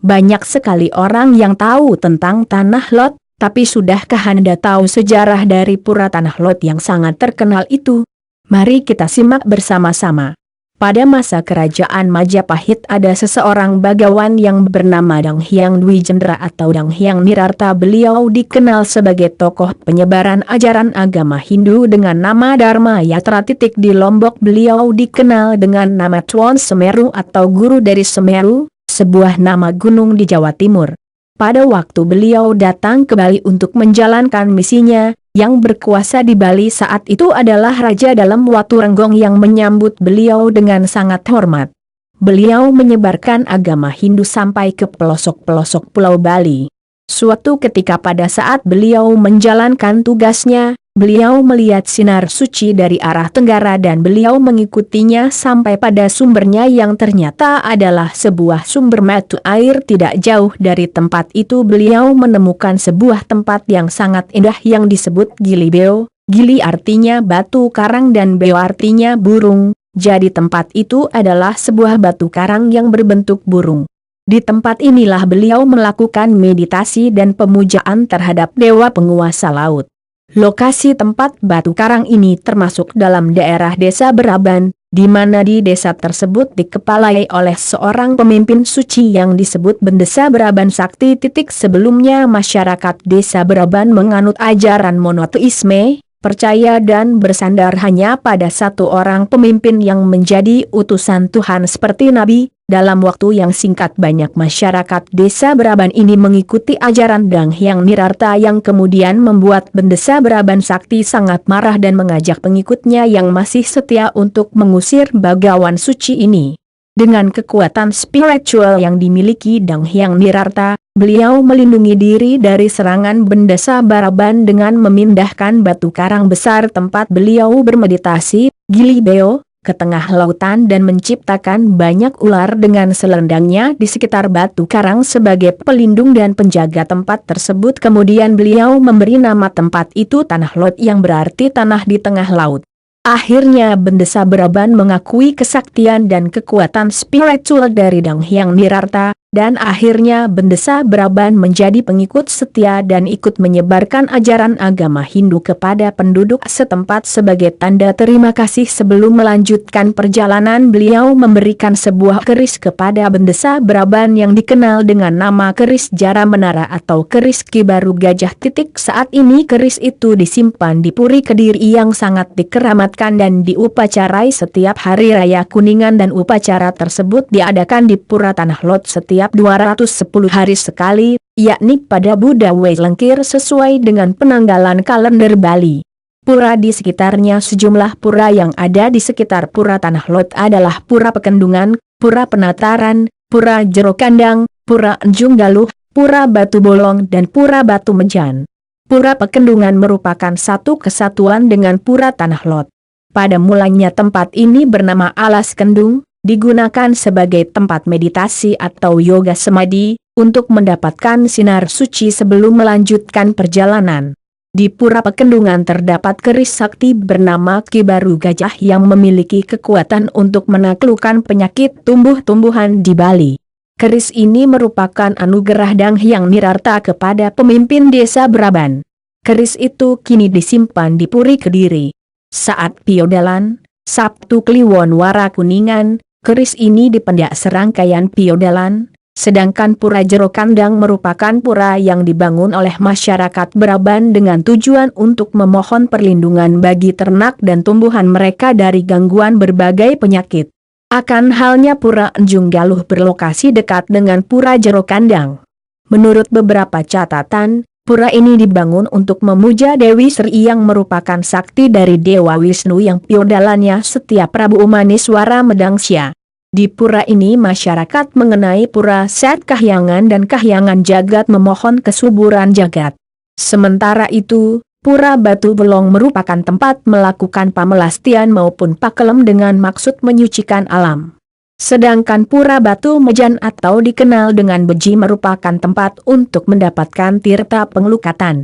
Banyak sekali orang yang tahu tentang Tanah Lot, tapi sudahkah Anda tahu sejarah dari pura Tanah Lot yang sangat terkenal itu? Mari kita simak bersama-sama. Pada masa kerajaan Majapahit ada seseorang bagawan yang bernama Dang Hyang Dwijendra atau Dang Hyang Nirarta. Beliau dikenal sebagai tokoh penyebaran ajaran agama Hindu dengan nama Dharma Yatra. Di Lombok beliau dikenal dengan nama Tuan Semeru atau Guru dari Semeru, sebuah nama gunung di Jawa Timur. Pada waktu beliau datang ke Bali untuk menjalankan misinya, yang berkuasa di Bali saat itu adalah Raja Dalam Waturenggong yang menyambut beliau dengan sangat hormat. Beliau menyebarkan agama Hindu sampai ke pelosok-pelosok Pulau Bali. Suatu ketika pada saat beliau menjalankan tugasnya, beliau melihat sinar suci dari arah tenggara dan beliau mengikutinya sampai pada sumbernya yang ternyata adalah sebuah sumber mata air. Tidak jauh dari tempat itu beliau menemukan sebuah tempat yang sangat indah yang disebut Gili Beo. Gili artinya batu karang dan Beo artinya burung, jadi tempat itu adalah sebuah batu karang yang berbentuk burung. Di tempat inilah beliau melakukan meditasi dan pemujaan terhadap dewa penguasa laut. Lokasi tempat batu karang ini termasuk dalam daerah Desa Beraban, di mana di desa tersebut dikepalai oleh seorang pemimpin suci yang disebut Bendesa Beraban Sakti. Sebelumnya masyarakat Desa Beraban menganut ajaran monoteisme, percaya dan bersandar hanya pada satu orang pemimpin yang menjadi utusan Tuhan seperti Nabi. Dalam waktu yang singkat banyak masyarakat Desa Beraban ini mengikuti ajaran Dang Hyang Nirarta yang kemudian membuat Bendesa Beraban Sakti sangat marah dan mengajak pengikutnya yang masih setia untuk mengusir bagawan suci ini. Dengan kekuatan spiritual yang dimiliki Dang Hyang Nirarta, beliau melindungi diri dari serangan Bendesa Beraban dengan memindahkan batu karang besar tempat beliau bermeditasi, Gili Beo, ke tengah lautan dan menciptakan banyak ular dengan selendangnya di sekitar batu karang sebagai pelindung dan penjaga tempat tersebut. Kemudian beliau memberi nama tempat itu Tanah Lot yang berarti tanah di tengah laut. Akhirnya Bendesa Beraban mengakui kesaktian dan kekuatan spiritual dari Dang Hyang Nirarta, dan akhirnya Bendesa Beraban menjadi pengikut setia dan ikut menyebarkan ajaran agama Hindu kepada penduduk setempat sebagai tanda terima kasih. Sebelum melanjutkan perjalanan beliau memberikan sebuah keris kepada Bendesa Beraban yang dikenal dengan nama keris Jara Menara atau keris Ki Baru Gajah. Saat ini keris itu disimpan di Puri Kediri yang sangat dikeramatkan dan diupacarai setiap hari raya Kuningan, dan upacara tersebut diadakan di Pura Tanah Lot setiap 210 hari sekali, yakni pada Budawe Lengkir sesuai dengan penanggalan kalender Bali. Pura di sekitarnya. Sejumlah pura yang ada di sekitar Pura Tanah Lot adalah Pura Pekendungan, Pura Penataran, Pura Jero Kandang, Pura Enjung Galuh, Pura Batu Bolong dan Pura Batu Mejan. Pura Pekendungan merupakan satu kesatuan dengan Pura Tanah Lot. Pada mulanya tempat ini bernama Alas Kendung, digunakan sebagai tempat meditasi atau yoga semadi, untuk mendapatkan sinar suci sebelum melanjutkan perjalanan. Di Pura Pekendungan terdapat keris sakti bernama Ki Baru Gajah yang memiliki kekuatan untuk menaklukkan penyakit tumbuh-tumbuhan di Bali. Keris ini merupakan anugerah Dang Hyang Nirarta kepada pemimpin Desa Beraban. Keris itu kini disimpan di Puri Kediri. Saat piodalan, Sabtu Kliwon Wara Kuningan, keris ini dipendak serangkaian piodalan, sedangkan Pura Jero Kandang merupakan pura yang dibangun oleh masyarakat Beraban dengan tujuan untuk memohon perlindungan bagi ternak dan tumbuhan mereka dari gangguan berbagai penyakit. Akan halnya Pura Enjung Galuh berlokasi dekat dengan Pura Jero Kandang. Menurut beberapa catatan, pura ini dibangun untuk memuja Dewi Sri yang merupakan sakti dari Dewa Wisnu yang piodalannya setiap Prabu Maniswara Medangsya. Di pura ini masyarakat mengenai Pura Set Kahyangan dan Kahyangan Jagat memohon kesuburan jagat. Sementara itu, Pura Batu Bolong merupakan tempat melakukan pamelastian maupun pakelem dengan maksud menyucikan alam. Sedangkan Pura Batu Mejan atau dikenal dengan Beji merupakan tempat untuk mendapatkan tirta pengelukatan.